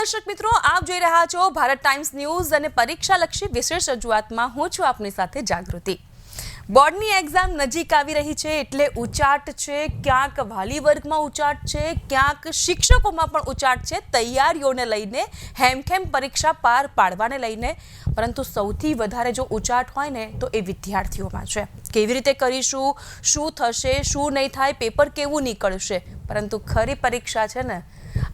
દર્શક મિત્રો, આપ જોઈ રહ્યા છો ભારત ટાઈમ્સ ન્યૂઝ અને પરીક્ષાલક્ષી વિશેષ રજૂઆતમાં હું છું આપની સાથે જાગૃતિ। બોર્ડની એક્ઝામ નજીક આવી રહી છે એટલે ઉચાટ છે, ક્યાંક વાલી વર્ગમાં ઉચાટ છે, ક્યાંક શિક્ષકોમાં પણ ઉચાટ છે તૈયારીઓને લઈને, હેમખેમ પરીક્ષા પાર પાડવાને લઈને। પરંતુ સૌથી વધારે જો ઉચાટ હોય ને તો એ વિદ્યાર્થીઓમાં છે। કેવી રીતે કરીશું, શું થશે, શું નહીં થાય, પેપર કેવું નીકળશે, પરંતુ ખરી પરીક્ષા છે ને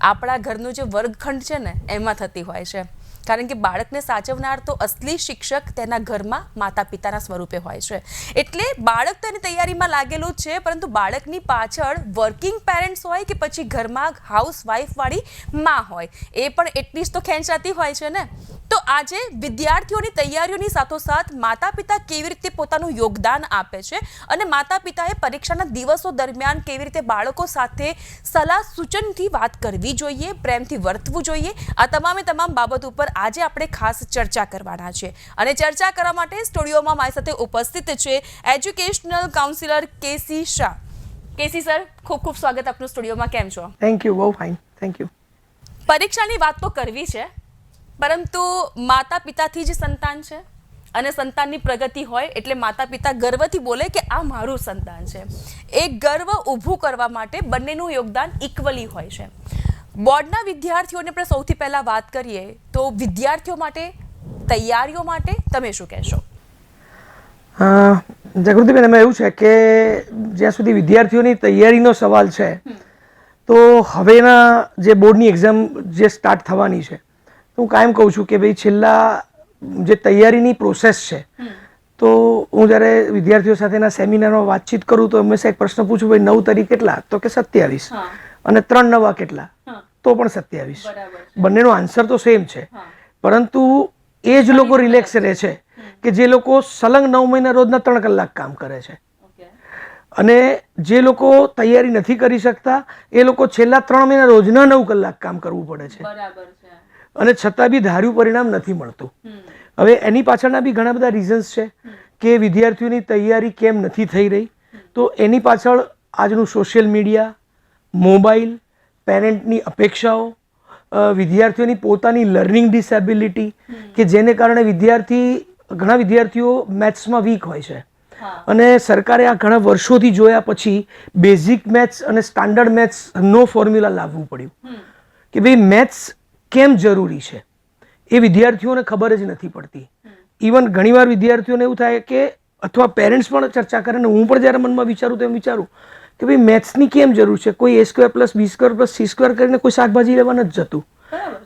આપણા ઘરનું જે વર્ગખંડ છે ને એમાં થતી હોય છે। કારણ કે બાળકને સાચવનાર તો અસલી શિક્ષક તેના ઘરમાં માતા પિતાના સ્વરૂપે હોય છે। એટલે બાળક તેની તૈયારીમાં લાગેલું છે, પરંતુ બાળકની પાછળ વર્કિંગ પેરેન્ટ્સ હોય કે પછી ઘરમાં હાઉસવાઈફ વાળી માં હોય, એ પણ એટલી જ તો ખેંચાતી હોય છે ને। તો આજે વિદ્યાર્થીઓની તૈયારીઓની સાથોસાથ માતા પિતા કેવી રીતે પોતાનું યોગદાન આપે છે અને માતા પિતાએ પરીક્ષાના દિવસો દરમિયાન કેવી રીતે બાળકો સાથે સલાહ સૂચનથી વાત કરવી જોઈએ, પ્રેમથી વર્તવું જોઈએ, આ તમામ બાબત ઉપર આજે આપણે ખાસ ચર્ચા કરવાના છે। અને ચર્ચા કરવા માટે સ્ટુડિયોમાં મારી સાથે ઉપસ્થિત છે એજ્યુકેશનલ કાઉન્સિલર કેસી શાહ। કેસી સર, ખૂબ ખૂબ સ્વાગત આપનું સ્ટુડિયોમાં। કેમ છો? થેન્ક યુ, બહુ ફાઇન, થેન્ક યુ। પરીક્ષાની વાત તો કરવી છે, પરંતુ માતા પિતાથી જ સંતાન છે અને સંતાનની પ્રગતિ હોય એટલે માતા પિતા ગર્વથી બોલે કે આ મારું સંતાન છે। એ ગર્વ ઊભું કરવા માટે બંનેનું યોગદાન ઇક્વલી હોય છે। બોર્ડના વિદ્યાર્થીઓને આપણે સૌથી પહેલા વાત કરીએ તો વિદ્યાર્થીઓ માટે, તૈયારીઓ માટે તમે શું કહેશો? જાગૃતિબેન, એમાં એવું છે કે જ્યાં સુધી વિદ્યાર્થીઓની તૈયારીનો સવાલ છે તો હવેના જે બોર્ડની એક્ઝામ જે સ્ટાર્ટ થવાની છે, તો હું કાયમ કહું છું કે ભાઈ છેલ્લા જે તૈયારીની પ્રોસેસ છે, તો હું જ્યારે વિદ્યાર્થીઓ સાથેના સેમિનારમાં વાતચીત કરું તો હંમેશા એક પ્રશ્ન પૂછું, ભાઈ 9 તારીખ કેટલા? તો કે 27, અને 3 નવા કેટલા? તો પણ 27। બંનેનો આન્સર તો સેમ છે, પરંતુ એ જ લોકો રિલેક્સ રહે છે કે જે લોકો સલંગ 9 મહિના રોજના 3 કલાક કામ કરે છે, અને જે લોકો તૈયારી નથી કરી શકતા એ લોકો છેલ્લા 3 મહિના રોજના 9 કલાક કામ કરવું પડે છે, અને છતાં બી ધાર્યું પરિણામ નથી મળતું। હવે એની પાછળના બી ઘણા બધા રીઝન્સ છે કે વિદ્યાર્થીઓની તૈયારી કેમ નથી થઈ રહી। તો એની પાછળ આજનું સોશિયલ મીડિયા, મોબાઈલ, પેરેન્ટની અપેક્ષાઓ, વિદ્યાર્થીઓની પોતાની લર્નિંગ ડિસેબિલિટી કે જેને કારણે ઘણા વિદ્યાર્થીઓ મેથ્સમાં વીક હોય છે, અને સરકારે આ ઘણા વર્ષોથી જોયા પછી બેઝિક મેથ્સ અને સ્ટાન્ડર્ડ મેથ્સનો ફોર્મ્યુલા લાવવું પડ્યું કે ભાઈ મેથ્સ કેમ જરૂરી છે એ વિદ્યાર્થીઓને ખબર જ નથી પડતી। ઇવન ઘણીવાર વિદ્યાર્થીઓને એવું થાય કે, અથવા પેરેન્ટ્સ પણ ચર્ચા કરે ને હું પણ જ્યારે મનમાં વિચારું તો એમ વિચારું કે ભાઈ મેથ્સની કેમ જરૂર છે? કોઈ a² + b² + c² કરીને કોઈ શાકભાજી લેવા નથી જતું,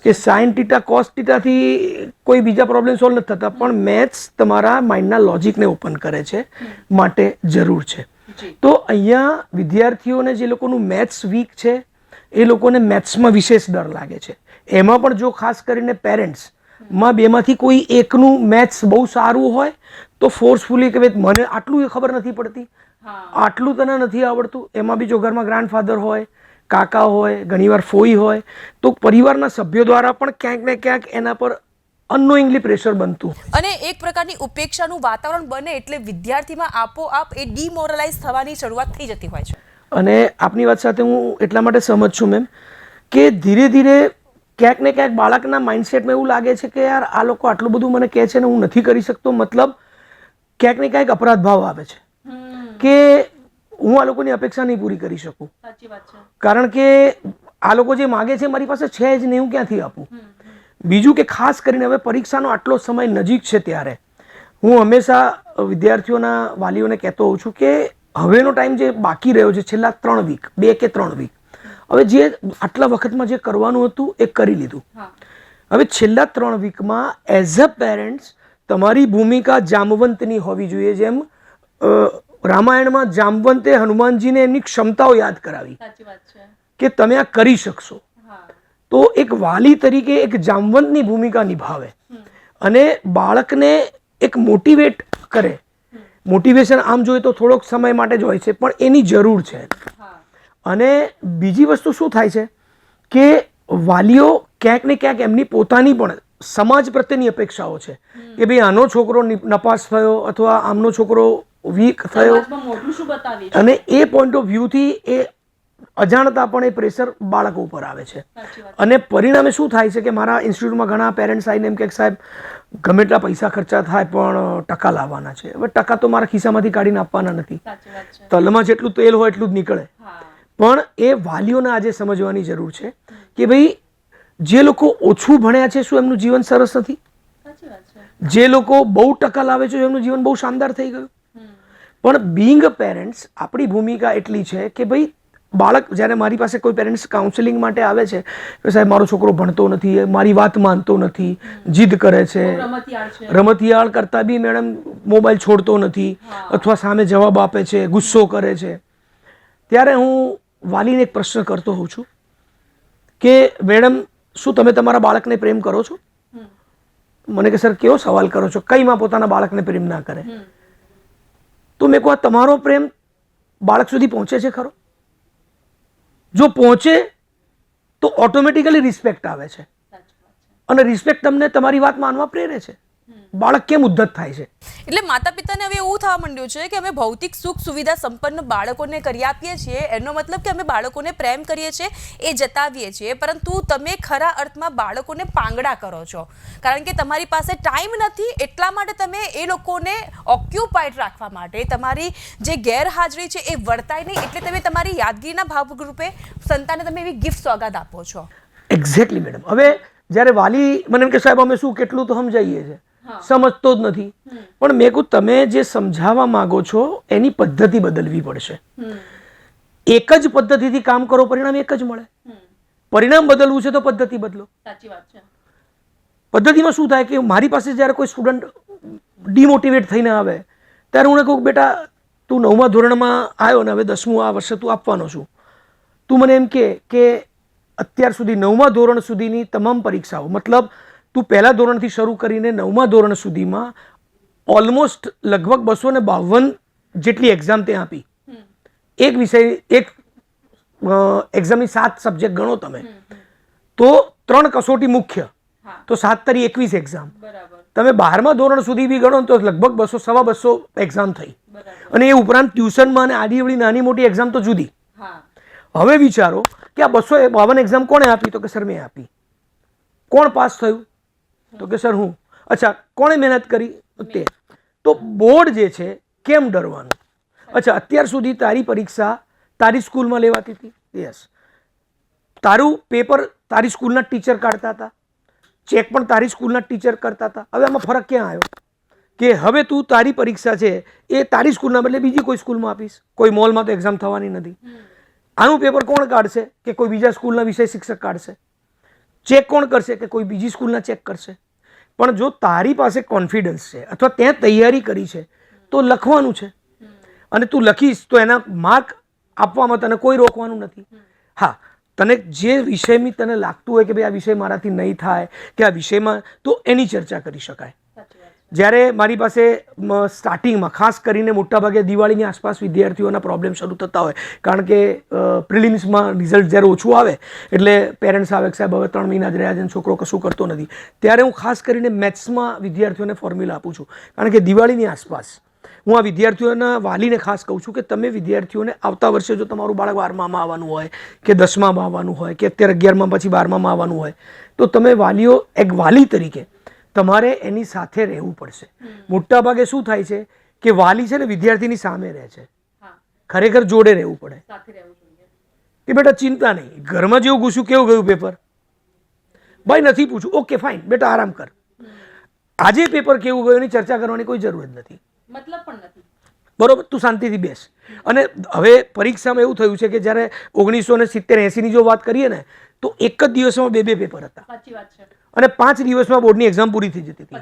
કે sin θ cos θ થી કોઈ બીજા પ્રોબ્લેમ સોલ્વ નથી થતા, પણ મેથ્સ તમારા માઇન્ડના લોજિકને ઓપન કરે છે, માટે જરૂર છે। તો અહીંયા વિદ્યાર્થીઓને જે લોકોનું મેથ્સ વીક છે એ લોકોને મેથ્સમાં વિશેષ ડર લાગે છે। એમાં પણ જો ખાસ કરીને પેરેન્ટ્સમાં બેમાંથી કોઈ એકનું મેથ્સ બહુ સારું હોય તો ફોર્સફુલી કે ભાઈ મને આટલું ખબર નથી પડતી, આટલું તને નથી આવડતું, એમાં બી જો ઘરમાં ગ્રાન્ડફાધર હોય, કાકા હોય, ઘણીવાર ફોઈ હોય, તો પરિવારના સભ્યો દ્વારા પણ ક્યાંક ને ક્યાંક એના પર અનનોઇંગલી પ્રેશર બનતું, અને એક પ્રકારની ઉપેક્ષાનું વાતાવરણ બને એટલે વિદ્યાર્થીમાં આપોઆપ એ ડિમોરલાઇઝ થવાની શરૂઆત થઈ જતી હોય છે। અને આપની વાત સાથે હું એટલા માટે સહમત છું મેમ કે ધીરે ધીરે ક્યાંક ને ક્યાંક બાળકના માઇન્ડસેટમાં એવું લાગે છે કે યાર આ લોકો આટલું બધું મને કહે છે ને હું નથી કરી શકતો, મતલબ ક્યાંક ને ક્યાંક અપરાધ ભાવ આવે છે કે હું આ લોકોની અપેક્ષા નહીં પૂરી કરી શકું, કારણ કે આ લોકો જે માગે છે મારી પાસે છે જ નહીં, હું ક્યાંથી આપું? બીજું કે ખાસ કરીને હવે પરીક્ષાનો આટલો સમય નજીક છે ત્યારે હું હંમેશા વિદ્યાર્થીઓના વાલીઓને કહેતો હોઉં છું કે હવેનો ટાઈમ જે બાકી રહ્યો છે, છેલ્લા 3 વીક, 2 કે 3 વીક, હવે જે આટલા વખતમાં જે કરવાનું હતું એ કરી લીધું। હવે છેલ્લા 3 વીકમાં એઝ અ પેરેન્ટ્સ તમારી ભૂમિકા જામવંતની હોવી જોઈએ। જેમ રામાયણમાં જામવંતે હનુમાનજીને એમની ક્ષમતાઓ યાદ કરાવી કે તમે આ કરી શકશો, તો એક વાલી તરીકે એક જામવંતની ભૂમિકા નિભાવે અને બાળકને એક મોટિવેટ કરે। મોટિવેશન આમ જોઈએ તો થોડોક સમય માટે જ હોય છે, પણ એની જરૂર છે। અને બીજી વસ્તુ શું થાય છે કે વાલીઓ ક્યાંક ને ક્યાંક એમની પોતાની પણ સમાજ પ્રત્યેની અપેક્ષાઓ છે કે ભાઈ આનો છોકરો નપાસ થયો અથવા આમનો છોકરો વીક થયો, અને એ પોઈન્ટ ઓફ વ્યૂથી એ અજાણતા પણ એ પ્રેશર બાળકો ઉપર આવે છે અને પરિણામે શું થાય છે કે મારા ઇન્સ્ટિટ્યૂટમાં ઘણા પેરેન્ટ્સ આવીને એમ કે સાહેબ ગમે એટલા પૈસા ખર્ચા થાય પણ ટકા લાવવાના છે. હવે ટકા તો મારા ખિસ્સામાંથી કાઢીને આપવાના નથી. તલમાં જેટલું તેલ હોય એટલું જ નીકળે. પણ એ વાલીઓને આજે સમજવાની જરૂર છે કે ભાઈ જે લોકો ઓછું ભણ્યા છે શું એમનું જીવન સરસ નથી? જે લોકો બહુ ટકા લાવે છે એમનું જીવન બહુ શાનદાર થઈ ગયું. પણ બિંગ અ પેરેન્ટ્સ આપણી ભૂમિકા એટલી છે કે ભાઈ બાળક જ્યારે મારી પાસે કોઈ પેરેન્ટ્સ કાઉન્સેલિંગ માટે આવે છે કે સાહેબ મારો છોકરો ભણતો નથી, મારી વાત માનતો નથી, જીદ કરે છે, રમતિયાળ કરતાં બી મેડમ મોબાઈલ છોડતો નથી અથવા સામે જવાબ આપે છે, ગુસ્સો કરે છે, ત્યારે હું વાલીને એક પ્રશ્ન કરતો હોઉં છું કે મેડમ શું તમે તમારા બાળકને પ્રેમ કરો છો? મને કે સર કેવો સવાલ કરો છો, કઈ માં પોતાના બાળકને પ્રેમ ના કરે? તો મેં કહું તમારો પ્રેમ બાળક સુધી પહોંચે છે ખરો? જો પહોંચે તો ઓટોમેટિકલી રિસ્પેક્ટ આવે છે અને રિસ્પેક્ટ તમને તમારી વાત માનવા પ્રેરે છે. બાળક કેમ ઉદ્ધત થાય છે? એટલે માતા પિતાને હવે એવું થવા માંડ્યું છે કે અમે ભૌતિક સુખ સુવિધા સંપન્ન બાળકોને કરી આપીએ છીએ, એનો મતલબ કે અમે બાળકોને પ્રેમ કરીએ છીએ એ જતાવીએ છીએ, પરંતુ તમે ખરા અર્થમાં બાળકોને પાંગડા કરો છો. કારણ કે તમારી પાસે ટાઈમ નથી એટલા માટે તમે એ લોકોને ઓક્યુપાઈડ રાખવા માટે તમારી જે ગેરહાજરી છે એ વર્તાય નહીં એટલે તમે તમારી યાદગીરીના ભાવરૂપે સંતાનને તમે એવી ગિફ્ટ સોગાદ આપો છો. Exactly madam. હવે જ્યારે વાલી મને એમ કે સાહેબ અમે શું કેટલું તો સમજાવીએ છીએ, સમજતો જ નથી. પણ મેં કહું તમે જે સમજાવવા માંગો છો એની પદ્ધતિ બદલવી પડશે. એક જ પદ્ધતિથી કામ કરો પરિણામ એક જ મળે. પરિણામ બદલવું છે તો પદ્ધતિ બદલો. સાચી વાત છે. પદ્ધતિમાં શું થાય કે મારી પાસે જ્યારે કોઈ સ્ટુડન્ટ ડિમોટિવેટ થઈને આવે ત્યારે હું કહું બેટા તું 9મા ધોરણમાં આવ્યો ને હવે 10મું આ વર્ષે તું આપવાનો છું, તું મને એમ કે અત્યાર સુધી 9મા ધોરણ સુધીની તમામ પરીક્ષાઓ મતલબ તું પહેલા ધોરણથી શરૂ કરીને 9મા ધોરણ સુધીમાં ઓલમોસ્ટ લગભગ 252 જેટલી એક્ઝામ તે આપી. એક વિષય એક એક્ઝામની 7 સબ્જેક્ટ ગણો તમે તો 3 કસોટી મુખ્ય તો 7 તરી 21 એક્ઝામ. તમે 12મા ધોરણ સુધી બી ગણો તો લગભગ 200-250 એક્ઝામ થઈ અને એ ઉપરાંત ટ્યુશનમાં અને આડીઅવળી નાની મોટી એક્ઝામ તો જુદી. હવે વિચારો કે આ 252 એક્ઝામ કોણે આપી? તો કે સર મેં આપી. કોણ પાસ થયું? તો કે સર હું. અચ્છા કોણે મહેનત કરી? તે. તો બોર્ડ જે છે કેમ ડરવાનું? અચ્છા અત્યાર સુધી તારી પરીક્ષા તારી સ્કૂલમાં લેવાતી હતી? યસ. તારું પેપર તારી સ્કૂલના ટીચર કાઢતા હતા, ચેક પણ તારી સ્કૂલના ટીચર કરતા હતા. હવે આમાં ફરક ક્યાં આવ્યો કે હવે તું તારી પરીક્ષા છે એ તારી સ્કૂલના બદલે બીજી કોઈ સ્કૂલમાં આપીશ? કોઈ મોલમાં તો એક્ઝામ થવાની નથી. આનું પેપર કોણ કાઢશે? કે કોઈ બીજા સ્કૂલના વિષય શિક્ષક કાઢશે. ચેક કોણ કરશે? કે કોઈ બીજી સ્કૂલના ચેક કરશે. પણ જો તારી પાસે કોન્ફિડન્સ છે અથવા તે તૈયારી કરી છે તો લખવાનું છે અને તું લખીશ તો એના માર્ક આપવામાં તને કોઈ રોકવાનું નથી. હા તને જે વિષયમાં તને લાગતું હોય કે ભાઈ આ વિષય મારાથી નહીં થાય કે આ વિષયમાં તો એની ચર્ચા કરી શકાય. જ્યારે મારી પાસે સ્ટાર્ટિંગમાં ખાસ કરીને મોટાભાગે દિવાળીની આસપાસ વિદ્યાર્થીઓના પ્રોબ્લેમ શરૂ થતા હોય કારણ કે પ્રિલિમ્સમાં રિઝલ્ટ જ્યારે ઓછું આવે એટલે પેરેન્ટ્સ આવે કે સાહેબ હવે 3 મહિના જ રહ્યા છે છોકરો કશું કરતો નથી. ત્યારે હું ખાસ કરીને મેથ્સમાં વિદ્યાર્થીઓને ફોર્મ્યુલા આપું છું કારણ કે દિવાળીની આસપાસ હું આ વિદ્યાર્થીઓના વાલીને ખાસ કહું છું કે તમે વિદ્યાર્થીઓને આવતા વર્ષે જો તમારું બાળક 12મામાં આવવાનું હોય કે 10મામાં આવવાનું હોય કે અત્યારે 11મા પછી 12મામાં આવવાનું હોય તો તમે વાલીઓ એક વાલી તરીકે તમારે એની સાથે રહેવું પડશે. મોટા ભાગે શું થાય છે કે વાલી છે ને વિદ્યાર્થીની સામે રહે છે, ખરેખર જોડે રહેવું પડે કે બેટા ચિંતા નહીં, ઘરમાં જેવું પૂછ્યું કેવું ગયું પેપર? ભાઈ નથી પૂછ્યું, ઓકે ફાઇન બેટા આરામ કર. આજે પેપર કેવું ગયું એની ચર્ચા કરવાની કોઈ જરૂર જ નથી, મતલબ પણ નથી. બરોબર, તું શાંતિથી બેસ. અને હવે પરીક્ષામાં એવું થયું છે કે જ્યારે 1970-80ની જો વાત કરીએ ને તો એક જ દિવસમાં 2 પેપર હતા. સાચી વાત છે. અને 5 દિવસમાં બોર્ડની એક્ઝામ પૂરી થઈ જતી હતી.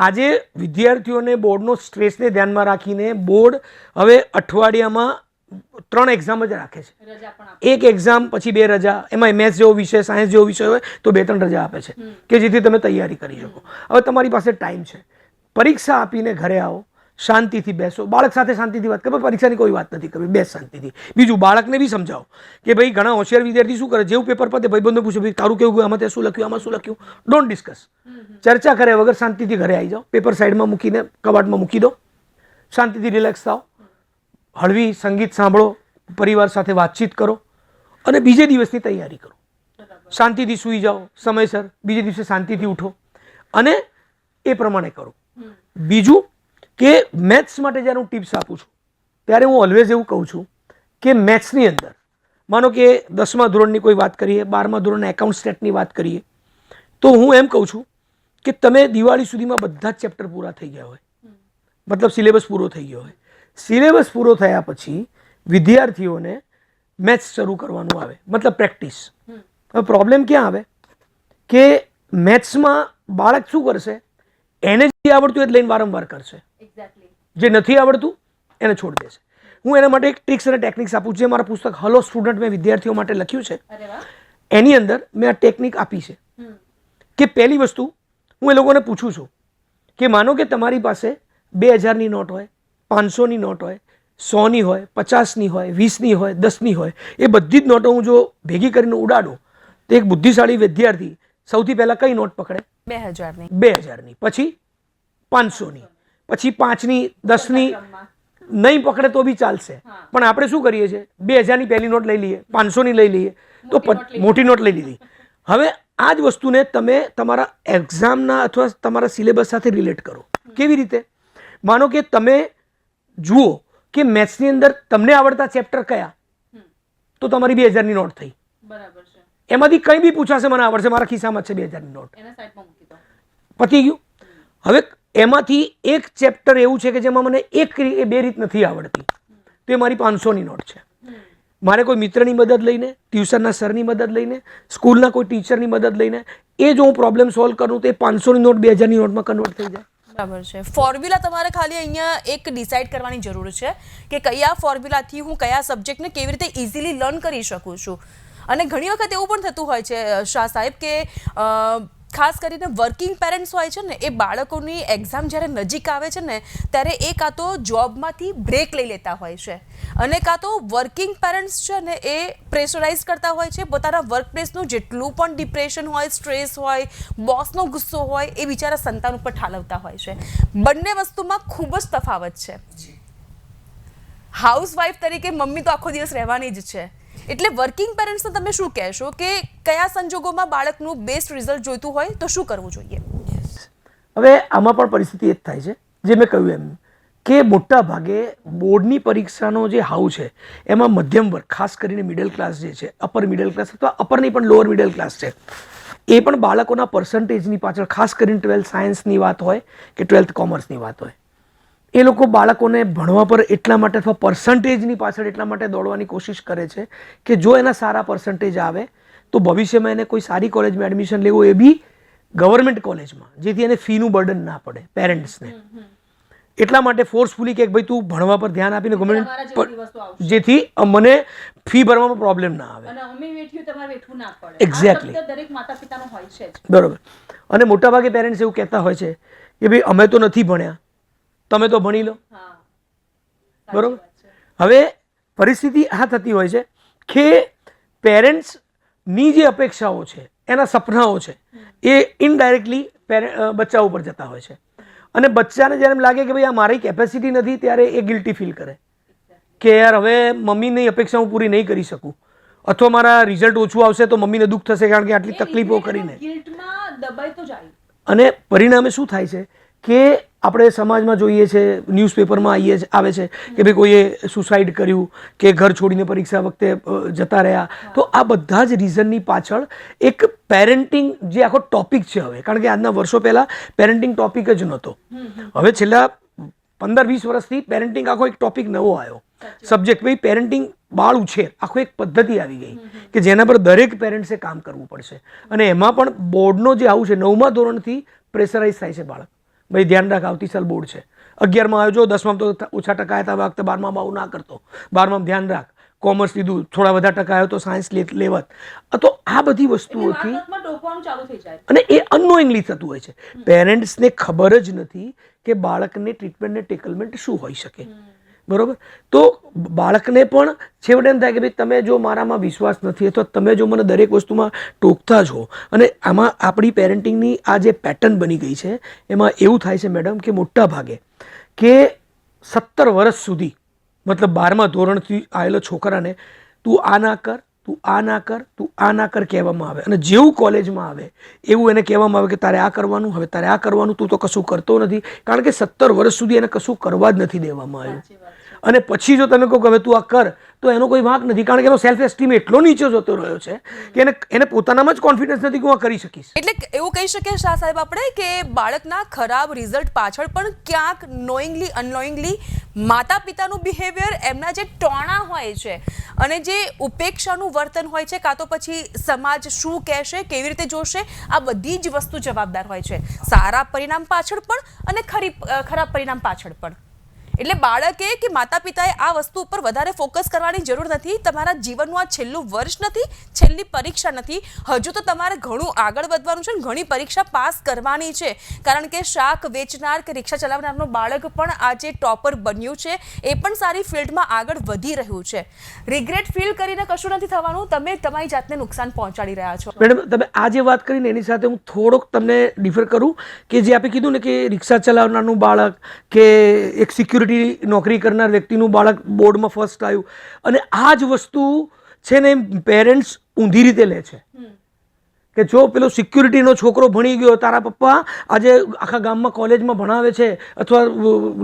આજે વિદ્યાર્થીઓને બોર્ડનો સ્ટ્રેસને ધ્યાનમાં રાખીને બોર્ડ હવે અઠવાડિયામાં 3 એક્ઝામ જ રાખે છે. એક એક્ઝામ પછી 2 રજા, એમાં મેથ્સ જેવો વિષય સાયન્સ જેવો વિષય હોય તો 2-3 રજા આપે છે કે જેથી તમે તૈયારી કરી શકો. હવે તમારી પાસે ટાઈમ છે, પરીક્ષા આપીને ઘરે આવો, શાંતિથી બેસો, બાળક સાથે શાંતિથી વાત કરો. પરીક્ષાની કોઈ વાત નથી કરવી, બેસ શાંતિથી. બીજું બાળકને બી સમજાવો કે ભાઈ ઘણા હોશિયાર વિદ્યાર્થી શું કરે, જેવું પેપર પતે ભાઈબંધો પૂછે ભાઈ તારું કેવું ગયું, આમાં તે શું લખ્યું, આમાં શું લખ્યું. ડોન્ટ ડિસ્કસ, ચર્ચા કર્યા વગર શાંતિથી ઘરે આવી જાઓ, પેપર સાઈડમાં મૂકીને કબાટમાં મૂકી દો, શાંતિથી રિલેક્સ થાઓ, હળવી સંગીત સાંભળો, પરિવાર સાથે વાતચીત કરો, અને બીજે દિવસની તૈયારી કરો. શાંતિથી સૂઈ જાઓ સમયસર, બીજે દિવસે શાંતિથી ઉઠો અને એ પ્રમાણે કરો. બીજું કે મેથ્સ માટે જ્યારે હું ટિપ્સ આપું છું ત્યારે હું ઓલવેઝ એવું કહું છું કે મેથ્સની અંદર માનો કે 10મા ધોરણની કોઈ વાત કરીએ, 12મા ધોરણના એકાઉન્ટ સ્ટેટની વાત કરીએ, તો હું એમ કહું છું કે તમે દિવાળી સુધીમાં બધા જ ચેપ્ટર પૂરા થઈ ગયા હોય, મતલબ સિલેબસ પૂરો થઈ ગયો હોય. સિલેબસ પૂરો થયા પછી વિદ્યાર્થીઓને મેથ્સ શરૂ કરવાનું આવે, મતલબ પ્રેક્ટિસ. હવે પ્રોબ્લેમ ક્યાં આવે કે મેથ્સમાં બાળક શું કરશે, એને જે આવડતું એ જ લઈને વારંવાર કરશે, જે નથી આવડતું એને છોડી દેશે. હું એના માટે એક ટ્રિક્સ અને ટેકનિક્સ આપું છું. જે મારા પુસ્તક હલો સ્ટુડન્ટ મેં વિદ્યાર્થીઓ માટે લખ્યું છે એની અંદર મેં આ ટેકનિક આપી છે કે પહેલી વસ્તુ હું એ લોકોને પૂછું છું કે માનો કે તમારી પાસે 2000ની નોટ હોય, 500ની નોટ હોય, 100ની હોય, 50ની હોય, 20ની હોય, 10ની હોય, એ બધી જ નોટો હું જો ભેગી કરીને ઉડાડું તો એક બુદ્ધિશાળી વિદ્યાર્થી સૌથી પહેલા કઈ નોટ પકડે? 2000ની, પછી 500ની, પછી 5ની, 10ની નહીં પકડે તો બી ચાલશે. પણ આપણે શું કરીએ છીએ, 2000ની પહેલી નોટ લઈ લઈએ, 500ની લઈ લઈએ, તો મોટી નોટ લઈ લીધી. હવે આ જ વસ્તુને તમે તમારા એક્ઝામના અથવા તમારા સિલેબસ સાથે રિલેટ કરો. કેવી રીતે? માનો કે તમે જુઓ કે મેથ્સની અંદર તમને આવડતા ચેપ્ટર કયા, તો તમારી 2000ની નોટ થઈ. એમાંથી કંઈ બી પૂછાશે મને આવડશે, મારા ખિસ્સામાં છે 2000ની નોટ, પતી ગયું. હવે એમાંથી એક ચેપ્ટર એવું છે કે જેમાં મને બે રીત નથી આવડતી, તો એ મારી 500ની નોટ છે. મારે કોઈ મિત્રની મદદ લઈને, ટ્યુશનના સરની મદદ લઈને, સ્કૂલના કોઈ ટીચરની મદદ લઈને એ જો હું પ્રોબ્લેમ સોલ્વ કરું તો એ 500ની નોટ 2000ની નોટમાં કન્વર્ટ થઈ જાય. બરાબર છે. ફોર્મ્યુલા તમારે ખાલી અહીંયા એક ડિસાઇડ કરવાની જરૂર છે કે કયા ફોર્મ્યુલાથી હું કયા સબ્જેક્ટને કેવી રીતે ઇઝીલી લર્ન કરી શકું છું. અને ઘણી વખત એવું પણ થતું હોય છે શાહ સાહેબ કે ખાસ કરીને વર્કિંગ પેરેન્ટ્સ હોય છે ને, એ બાળકોની એક્ઝામ જ્યારે નજીક આવે છે ને ત્યારે એ કાં તો જોબમાંથી બ્રેક લઈ લેતા હોય છે અને કાં તો વર્કિંગ પેરેન્ટ્સ છે ને એ પ્રેશરાઇઝ કરતા હોય છે. પોતાના વર્કપ્લેસનું જેટલું પણ ડિપ્રેશન હોય, સ્ટ્રેસ હોય, બોસનો ગુસ્સો હોય, એ બિચારા સંતાન ઉપર ઠાલવતા હોય છે. બંને વસ્તુમાં ખૂબ જ તફાવત છે. હાઉસવાઈફ તરીકે મમ્મી તો આખો દિવસ રહેવાની જ છે, એટલે વર્કિંગ પેરેન્ટ્સને તમે શું કહેશો કે કયા સંજોગોમાં બાળકનું બેસ્ટ રિઝલ્ટ જોઈતું હોય તો શું કરવું જોઈએ? હવે આમાં પણ પરિસ્થિતિ એ જ થાય છે જે મેં કહ્યું એમ કે મોટા ભાગે બોર્ડની પરીક્ષાનો જે હાઉ છે એમાં મધ્યમ વર્ગ, ખાસ કરીને મિડલ ક્લાસ જે છે, અપર મિડલ ક્લાસ અથવા અપર નહીં પણ લોઅર મિડલ ક્લાસ છે, એ પણ બાળકોના પર્સન્ટેજની પાછળ, ખાસ કરીને 12th સાયન્સની વાત હોય કે 12th કોમર્સની વાત હોય, એ લોકો બાળકોને ભણવા પર એટલા માટે અથવા પર્સન્ટેજની પાછળ એટલા માટે દોડવાની કોશિશ કરે છે કે જો એના સારા પર્સન્ટેજ આવે તો ભવિષ્યમાં એને કોઈ સારી કોલેજમાં એડમિશન લેવું, એ બી ગવર્મેન્ટ કોલેજમાં, જેથી એને ફીનું બર્ડન ના પડે પેરેન્ટ્સને. એટલા માટે ફોર્સફુલી કે ભાઈ તું ભણવા પર ધ્યાન આપીને ગવર્મેન્ટ, જેથી મને ફી ભરવામાં પ્રોબ્લેમ ના આવે. એક્ઝેક્ટલી, બરોબર. અને મોટાભાગે પેરેન્ટ્સ એવું કહેતા હોય છે કે ભાઈ અમે તો નથી ભણ્યા, તમે તો ભણી લો. બરોબર. હવે પરિસ્થિતિ આ થતી હોય છે કે પેરેન્ટ્સની જે અપેક્ષાઓ છે, એના સપનાઓ છે, એ ઇનડાયરેક્ટલી બચ્ચા ઉપર જતા હોય છે. અને બચ્ચાને જ્યારે એમ લાગે કે ભાઈ આ મારી કેપેસિટી નથી, ત્યારે એ ગિલ્ટી ફીલ કરે કે યાર હવે મમ્મીની અપેક્ષા હું પૂરી નહીં કરી શકું, અથવા મારા રિઝલ્ટ ઓછું આવશે તો મમ્મીને દુઃખ થશે કારણ કે આટલી તકલીફો કરીને. અને પરિણામે શું થાય છે કે આપણે સમાજમાં જોઈએ છે, ન્યૂઝપેપરમાં આવે છે કે ભાઈ કોઈએ સુસાઇડ કર્યું કે ઘર છોડીને પરીક્ષા વખતે જતા રહ્યા. તો આ બધા જ રીઝનની પાછળ એક પેરેન્ટિંગ જે આખો ટોપિક છે હવે, કારણ કે આજના વર્ષો પહેલાં પેરેન્ટિંગ ટોપિક જ નહોતો, હવે છેલ્લા 15-20 વર્ષથી પેરેન્ટિંગ આખો એક ટોપિક નવો આવ્યો, સબ્જેક્ટ. ભાઈ પેરેન્ટિંગ, બાળ ઉછેર, આખો એક પદ્ધતિ આવી ગઈ કે જેના પર દરેક પેરેન્ટ્સે કામ કરવું પડશે. અને એમાં પણ બોર્ડનો જે આવું છે, 9મા ધોરણથી પ્રેશરાઇઝ થાય છે બાળક. ભાઈ ધ્યાન રાખ, આવતી સાલ બોર્ડ છે, 11માં આવ્યો, 10માં તો ઓછા ટકા આવ્યા, વખતે 12માં આવું ના કરતો, 12માં ધ્યાન રાખ, કોમર્સ લીધું, થોડા વધારે ટકા આવ્યો તો સાયન્સ લેવત. તો આ બધી વસ્તુઓથી અને એ અનનોઇંગલી થતું હોય છે. પેરેન્ટ્સને ખબર જ નથી કે બાળકને ટ્રીટમેન્ટ ને ટેકલમેન્ટ શું હોઈ શકે. બરોબર. તો બાળકને પણ છેવટે એમ થાય કે ભાઈ તમે જો મારામાં વિશ્વાસ નથી અથવા તમે જો મને દરેક વસ્તુમાં ટોકતા છો, અને આમાં આપણી પેરેન્ટિંગની આ જે પેટર્ન બની ગઈ છે એમાં એવું થાય છે મેડમ કે મોટા ભાગે કે 17 વર્ષ સુધી, મતલબ 12મા ધોરણથી આવેલો છોકરાને તું આ ના કર, તું આ ના કર, તું આ ના કર કહેવામાં આવે, અને જેવું કોલેજમાં આવે એવું એને કહેવામાં આવે કે તારે આ કરવાનું, હવે તારે આ કરવાનું, તું તો કશું કરતો નથી. કારણ કે 17 વર્ષ સુધી એને કશું કરવા જ નથી દેવામાં આવ્યું. અને પછી જો તમે કહો કે હવે તું આ કર, તો એનો કોઈ વાંક નથી. કારણ કે એનો સેલ્ફ એસ્ટીમ એટલો નીચે જતો રહ્યો છે કે એને પોતાનામાં જ કોન્ફિડન્સ નથી કે હું આ કરી શકીશ. એટલે એવું કહી શકીએ શાહ સાહેબ આપણે કે બાળકના ખરાબ રિઝલ્ટ પાછળ પણ ક્યાંક નોઈંગલી અનનોઈંગલી માતા પિતાનું બિહેવિયર, એમના જે ટોણા હોય છે અને જે ઉપેક્ષાનું વર્તન હોય છે, કાં તો પછી સમાજ શું કહેશે, કેવી રીતે જોશે, આ બધી જ વસ્તુ જવાબદાર હોય છે સારા પરિણામ પાછળ પણ અને ખરાબ પરિણામ પાછળ પણ. એટલે બાળકે કે માતા પિતાએ આ વસ્તુ ઉપર વધારે ફોકસ કરવાની જરૂર નથી. તમારા જીવનનું આ છેલ્લું વર્ષ નથી, છેલ્લી પરીક્ષા નથી. હજુ તો તમારે ઘણું આગળ વધવાનું છે, ઘણી પરીક્ષા પાસ કરવાની છે. કારણ કે શાક વેચનાર કે રિક્ષા ચલાવનારનું બાળક પણ આજે ટોપર બન્યું છે, એ પણ સારી ફિલ્ડમાં આગળ વધી રહ્યું છે. રિગ્રેટ ફીલ કરીને કશું નથી થવાનું. તમે તમારી જાતને નુકસાન પહોંચાડી રહ્યા છો. મેડમ, તમે આ જે વાત કરીને એની સાથે હું થોડોક તમને ડિફર કરું કે જે આપણે કીધું ને કે રિક્ષા ચલાવનારનું બાળક કે એક સિક્યુરિટી નોકરી કરનાર વ્યક્તિનું બાળક બોર્ડમાં ફર્સ્ટ આવ્યું, અને આ જ વસ્તુ છે ને પેરેન્ટ્સ ઊંધી રીતે લે છે કે જો પેલો સિક્યુરિટીનો છોકરો ભણી ગયો, તારા પપ્પા આજે આખા ગામમાં કોલેજમાં ભણાવે છે અથવા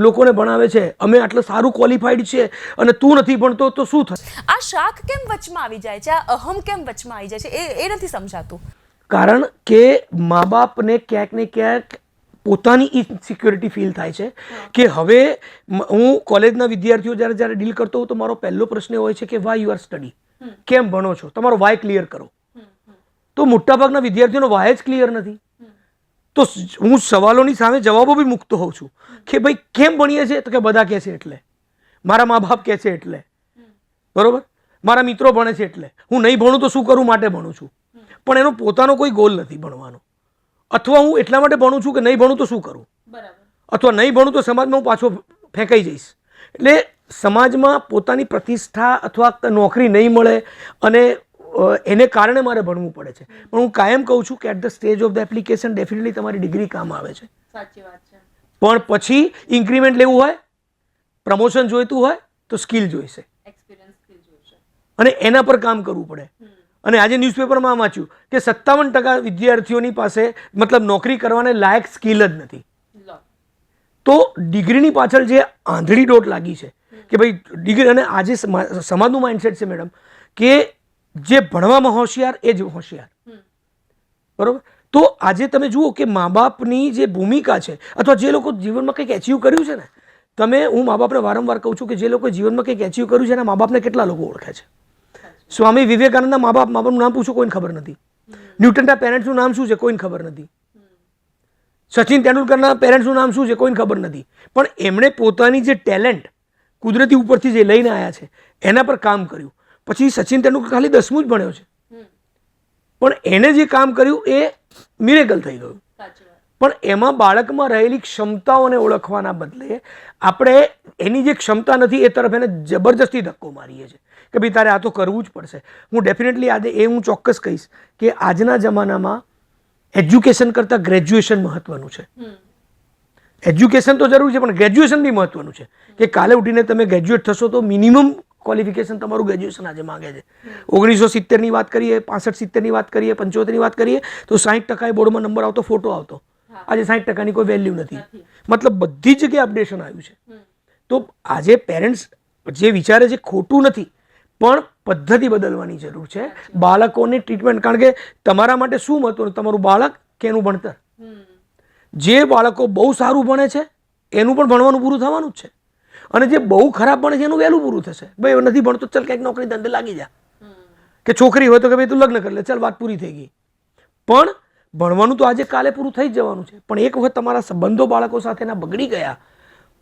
લોકોને ભણાવે છે, અમે આટલું સારું ક્વોલિફાઈડ છે અને તું નથી ભણતો તો શું થશે? આ શાક કેમ વચમાં આવી જાય છે, આ અહમ કેમ વચમાં આવી જાય છે, એ નથી સમજાતું. કારણ કે મા બાપને ક્યાંક ને ક્યાંક પોતાની ઇનસિક્યોરિટી ફીલ થાય છે કે હવે હું કોલેજના વિદ્યાર્થીઓ જ્યારે ડીલ કરતો હોઉં તો મારો પહેલો પ્રશ્ન હોય છે કે વાય યુ આર સ્ટડી, કેમ ભણો છો, તમારો વાય ક્લિયર કરો. તો મોટાભાગના વિદ્યાર્થીઓનો વાય જ ક્લિયર નથી. તો હું સવાલોની સામે જવાબો બી મૂકતો હોઉં છું કે ભાઈ કેમ ભણીએ છીએ, તો કે બધા કહે છે એટલે, મારા મા બાપ કહે છે એટલે, બરોબર, મારા મિત્રો ભણે છે એટલે, હું નહીં ભણું તો શું કરું માટે ભણું છું. પણ એનો પોતાનો કોઈ ગોલ નથી ભણવાનો. અથવા હું એટલા માટે ભણું છું કે નહીં ભણું તો શું કરું, અથવા નહીં ભણું તો સમાજમાં હું પાછો ફેંકાઈ જઈશ. એટલે સમાજમાં પોતાની પ્રતિષ્ઠા અથવા નોકરી નહીં મળે અને એને કારણે મારે ભણવું પડે છે. પણ હું કાયમ કહું છું કે at the stage of the application definitely તમારી ડિગ્રી કામ આવે છે. સાચી વાત છે. પણ પછી ઇન્ક્રીમેન્ટ લેવું હોય, પ્રમોશન જોઈતું હોય તો સ્કિલ જોઈશે, એક્સપિરિયન્સ સ્કિલ જોઈશે, અને એના પર કામ કરવું પડે. અને આજે ન્યૂઝપેપરમાં વાંચ્યું કે 57% વિદ્યાર્થીઓની પાસે મતલબ નોકરી કરવાને લાયક સ્કિલ જ નથી. તો ડિગ્રીની પાછળ જે આંધળી દોટ લાગી છે કે ભાઈ ડિગ્રી, અને આજે સમાજનું માઇન્ડસેટ છે મેડમ કે જે ભણવામાં હોશિયાર એ જ હોશિયાર, બરોબર. તો આજે તમે જુઓ કે મા બાપની જે ભૂમિકા છે અથવા જે લોકો જીવનમાં કંઈક એચીવ કર્યું છે ને, હું મા બાપને વારંવાર કહું છું કે જે લોકોએ જીવનમાં કંઈક એચીવ કર્યું છે એના મા બાપને કેટલા લોકો ઓળખે છે. સ્વામી વિવેકાનંદના મા બાપનું નામ પૂછો, કોઈને ખબર નથી. ન્યૂટનના પેરેન્ટ્સનું નામ શું છે, કોઈને ખબર નથી. સચિન તેંડુલકરના પેરેન્ટ્સનું નામ શું છે, કોઈને ખબર નથી. પણ એમણે પોતાની જે ટેલેન્ટ કુદરતી ઉપરથી જે લઈને આવ્યા છે એના પર કામ કર્યું. પછી સચિન તેંડુલકર ખાલી 10મું જ ભણ્યો છે, પણ એને જે કામ કર્યું એ મિરેકલ થઈ ગયું. પણ એમાં બાળકમાં રહેલી ક્ષમતાઓને ઓળખવાના બદલે આપણે એની જે ક્ષમતા નથી એ તરફ એને જબરજસ્તી ધક્કો મારીએ છીએ કે ભાઈ તારે આ તો કરવું જ પડશે. હું ડેફિનેટલી આજે હું ચોક્કસ કહીશ કે આજના જમાનામાં એજ્યુકેશન કરતાં ગ્રેજ્યુએશન મહત્વનું છે. એજ્યુકેશન તો જરૂરી છે પણ ગ્રેજ્યુએશન બી મહત્વનું છે કે કાલે ઉઠીને તમે ગ્રેજ્યુએટ થશો તો મિનિમમ ક્વોલિફિકેશન તમારું ગ્રેજ્યુએશન આજે માંગે છે. 1970ની વાત કરીએ, 65-70ની વાત કરીએ, 75ની વાત કરીએ તો 60% બોર્ડમાં નંબર આવતો, ફોટો આવતો. આજે 60%ની કોઈ વેલ્યુ નથી. મતલબ બધી જગ્યાએ અપડેશન આવ્યું છે. તો આજે પેરેન્ટ્સ જે વિચારે છે ખોટું નથી, પણ પદ્ધતિ બદલવાની જરૂર છે. બાળકોની ટ્રીટમેન્ટ, કારણ કે તમારા માટે શું મહત્વનું, તમારું બાળક કે એનું ભણતર. જે બાળકો બહુ સારું ભણે છે એનું પણ ભણવાનું પૂરું થવાનું જ છે, અને જે બહુ ખરાબ ભણે છે એનું વહેલું પૂરું થશે. ભાઈ નથી ભણતો, ચાલ કંઈક નોકરી ધંધે લાગી જા, કે છોકરી હોય તો કે ભાઈ તું લગ્ન કરી લે, ચાલ વાત પૂરી થઈ ગઈ. પણ ભણવાનું તો આજે કાલે પૂરું થઈ જ જવાનું છે. પણ એક વખત તમારા સંબંધો બાળકો સાથેના બગડી ગયા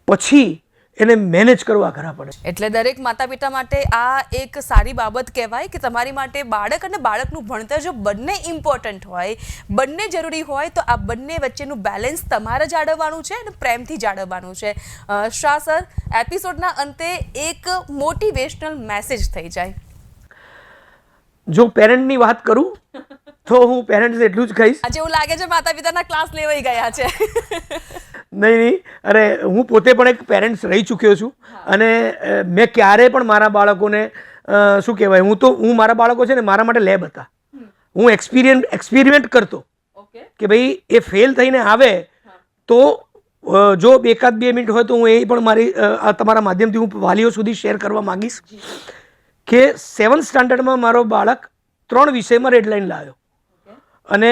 પછી એને મેનેજ કરવા ખરા પડે. એટલે દરેક માતા પિતા માટે આ એક સારી બાબત કહેવાય કે તમારી માટે બાળક અને બાળકનું ભણતર જો બંને ઇમ્પોર્ટન્ટ હોય, બંને જરૂરી હોય, તો આ બંને વચ્ચેનું બેલેન્સ તમારે જાળવવાનું છે અને પ્રેમથી જાળવવાનું છે. શાહ સર, એપિસોડના અંતે એક મોટિવેશનલ મેસેજ થઈ જાય. જો પેરેન્ટની વાત કરું તો હું પેરેન્ટ્સ એટલું જ કહીશ, આજે એવું લાગે છે માતા પિતાના ક્લાસ લેવાઈ ગયા છે. નહીં, અરે હું પોતે પણ એક પેરેન્ટ્સ રહી ચૂક્યો છું અને મેં ક્યારેય પણ મારા બાળકોને શું કહેવાય, હું મારા બાળકો છે ને મારા માટે લેબ હતા. હું એક્સપેરિમેન્ટ કરતો કે ભાઈ એ ફેલ થઈને આવે તો જો એકાદ 2 મિનિટ હોય તો હું એ પણ મારી તમારા માધ્યમથી હું વાલીઓ સુધી શેર કરવા માંગીશ કે 7th સ્ટાન્ડર્ડમાં મારો બાળક 3 વિષયમાં રેડ લાઈન લાવ્યો અને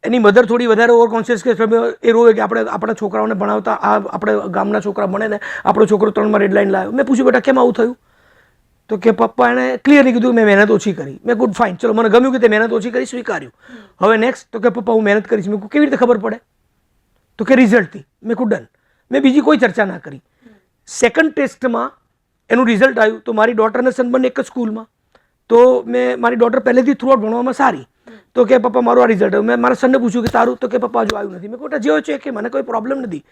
એની મધર થોડી વધારે ઓવર કોન્શિયસ કે એ રોવે કે આપણે આપણા છોકરાઓને ભણાવતા આપણે ગામના છોકરા ભણે ને આપણો છોકરો 3માં રેડ લાઈન લાવ્યો. મેં પૂછ્યું બેટા કેમ આવું થયું? તો કે પપ્પા એણે ક્લિયરલી કીધું મેં મહેનત ઓછી કરી. મેં ગુડ ફાઇન, ચલો મને ગમ્યું કે તે મહેનત ઓછી કરી, સ્વીકાર્યું. હવે નેક્સ્ટ તો કે પપ્પા હું મહેનત કરીશ. મેં કહ્યું કેવી રીતે ખબર પડે? તો કે રિઝલ્ટથી. મેં કહ્યું ડન. મેં બીજી કોઈ ચર્ચા ના કરી. 2nd ટેસ્ટમાં એનું રિઝલ્ટ આવ્યું તો મારી ડોટર અને સન બંને એક જ સ્કૂલમાં. તો મેં મારી ડોટર પહેલેથી થ્રુઆઉટ ભણવામાં સારી. તો કે પપ્પા મારું આ રિઝલ્ટ આવ્યું. મેં મારા સનને પૂછ્યું કે તારું? તો કે પપ્પા હજુ આવ્યું નથી. મેં કહ્યું જે છે કે મને કોઈ પ્રોબ્લેમ નથી.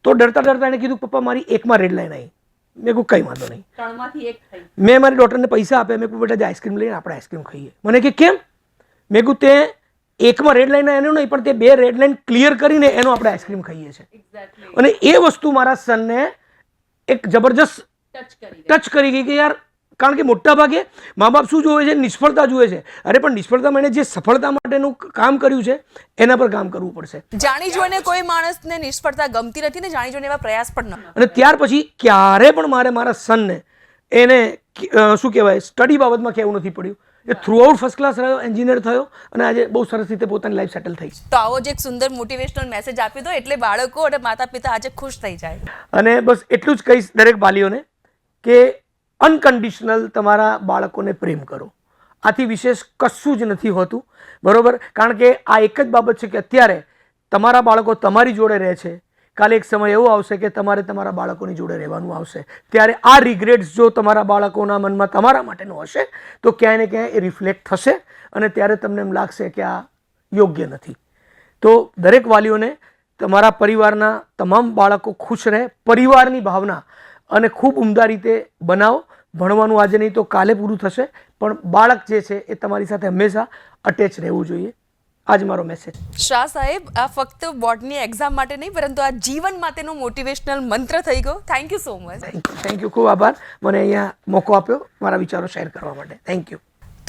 તો ડરતા એણે કીધું પપ્પા મારી 1માં રેડ લાઈન આવી. મેં કહ્યું કંઈ વાંધો નહીં. 3માંથી 1 થઈ. મેં મારી ડોટરને પૈસા આપ્યા. મેં કહ્યું બેટા જે આઈસ્ક્રીમ લઈને આપણે આઈસ્ક્રીમ ખાઈએ. મને કે કેમ? મેં કહ્યું તે 1માં રેડ લાઈન એનો નહીં પણ તે 2 રેડ લાઈન ક્લિયર કરીને એનો આપણે આઈસ્ક્રીમ ખાઈએ છીએ. અને એ વસ્તુ મારા સનને એક જબરજસ્ત ટચ કરી ગઈ કે યાર, કારણ કે મોટા ભાગે મા બાપ શું જોવે છે? નિષ્ફળતા જુએ છે. અરે પણ નિષ્ફળતામાં એણે જે સફળતા માટેનું કામ કર્યું છે એના પર કામ કરવું પડશે. જાણી જોઈને કોઈ માણસને નિષ્ફળતા ગમતી નથી ને જાણી જોઈને એવા પ્રયાસ પણ ન. અને ત્યાર પછી ક્યારે પણ મારા સનને એને શું કહેવાય સ્ટડી બાબતમાં કહેવું નથી પડ્યું. એ થ્રુઆઉટ ફર્સ્ટ ક્લાસ રહ્યો, એન્જિનિયર થયો અને આજે બહુ સરસ રીતે પોતાની લાઈફ સેટલ થઈ. તો આવો જ એક સુંદર મોટિવેશનલ મેસેજ આપી દો એટલે બાળકો અને માતા પિતા આજે ખુશ થઈ જાય. અને બસ એટલું જ કહીશ દરેક વાલીઓને કે અનકન્ડિશનલ તમારા બાળકોને પ્રેમ કરો. આથી વિશેષ કશું જ નથી હોતું, બરોબર? કારણ કે આ એક જ બાબત છે કે અત્યારે તમારા બાળકો તમારી જોડે રહે છે, કાલે એક સમય એવો આવશે કે તમારે તમારા બાળકોની જોડે રહેવાનું આવશે. ત્યારે આ રિગ્રેટ્સ જો તમારા બાળકોના મનમાં તમારા માટેનો હશે તો ક્યાંય ને ક્યાંય એ રિફ્લેક્ટ થશે અને ત્યારે તમને એમ લાગશે કે આ યોગ્ય નથી. તો દરેક વાલીઓને તમારા પરિવારના તમામ બાળકો ખુશ રહે, પરિવારની ભાવના અને ખૂબ ઉમદા રીતે બનાવો. ભણવાનું આજે નહીં તો કાલે પૂરું થશે, પણ બાળક જે છે એ તમારી સાથે હંમેશા અટેચ રહેવું જોઈએ. આજ મારો મેસેજ. શાહ સાહેબ, આ ફક્ત બોર્ડની એક્ઝામ માટે નહીં પરંતુ આ જીવન માટેનો મોટિવેશનલ મંત્ર થઈ ગયો. Thank you so much. Thank you, ખૂબ આભાર મને અહીંયા મોકો આપ્યો મારા વિચારો શેર કરવા માટે. Thank you.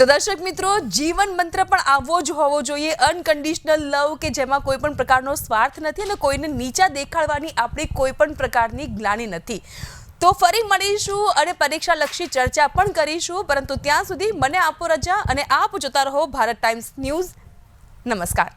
તો દર્શક મિત્રો, જીવન મંત્ર પણ આવો જ હોવો જોઈએ, અનકન્ડિશનલ લવ, કે જેમાં કોઈ પણ પ્રકારનો સ્વાર્થ નથી અને કોઈને નીચા દેખાડવાની આપણી કોઈ પણ પ્રકારની ગ્લાનિ નથી. તો ફરી મળીશું અને પરીક્ષાલક્ષી ચર્ચા પણ કરીશું, પરંતુ ત્યાં સુધી મને આપો રજા અને આપ જોતા રહો ભારત ટાઈમ્સ ન્યૂઝ. નમસ્કાર.